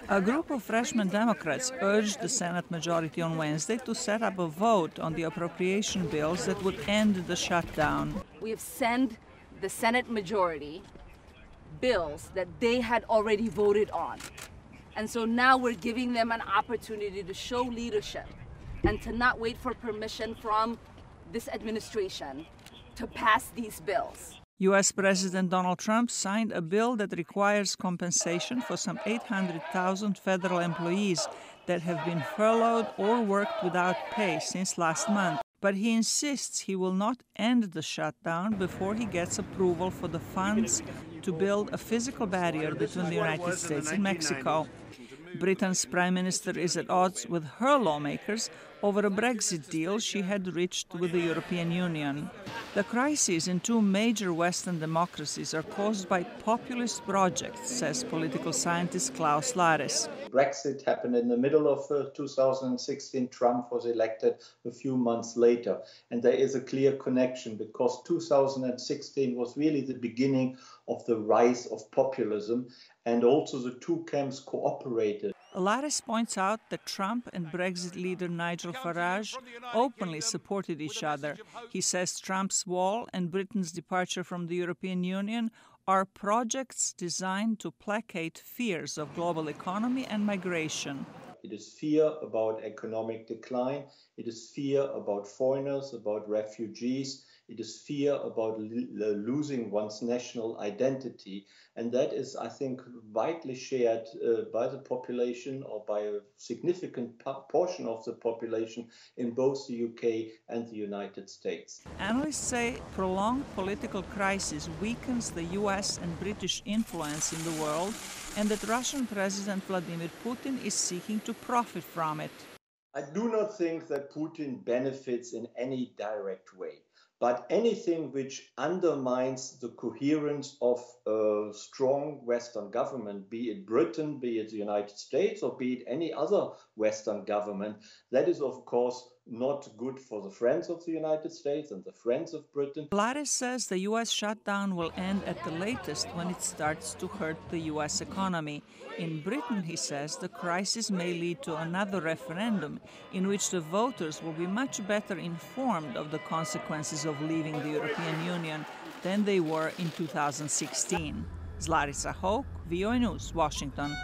A group of freshman Democrats urged the Senate majority on Wednesday to set up a vote on the appropriation bills that would end the shutdown. We have sent the Senate majority bills that they had already voted on. And so now we're giving them an opportunity to show leadership and to not wait for permission from this administration to pass these bills. U.S. President Donald Trump signed a bill that requires compensation for some 800,000 federal employees that have been furloughed or worked without pay since last month. But he insists he will not end the shutdown before he gets approval for the funds to build a physical barrier between the United States and Mexico. Britain's Prime Minister is at odds with her lawmakers over a Brexit deal she had reached with the European Union. The crises in two major Western democracies are caused by populist projects, says political scientist Klaus Lares. Brexit happened in the middle of 2016. Trump was elected a few months later. And there is a clear connection because 2016 was really the beginning of the rise of populism, and also the two camps cooperated. Lares points out that Trump and Brexit leader Nigel Farage openly supported each other. He says Trump's wall and Britain's departure from the European Union are projects designed to placate fears of global economy and migration. It is fear about economic decline. It is fear about foreigners, about refugees. It is fear about losing one's national identity. And that is, I think, widely shared by the population or by a significant portion of the population in both the UK and the United States. Analysts say prolonged political crisis weakens the US and British influence in the world, and that Russian President Vladimir Putin is seeking to profit from it. I do not think that Putin benefits in any direct way. But anything which undermines the coherence of a strong Western government, be it Britain, be it the United States, or be it any other Western government, that is, of course, not good for the friends of the United States and the friends of Britain. Lares says the U.S. shutdown will end at the latest when it starts to hurt the U.S. economy. In Britain, he says, the crisis may lead to another referendum in which the voters will be much better informed of the consequences of leaving the European Union than they were in 2016. Zlatica, Hoke, VOA News, Washington.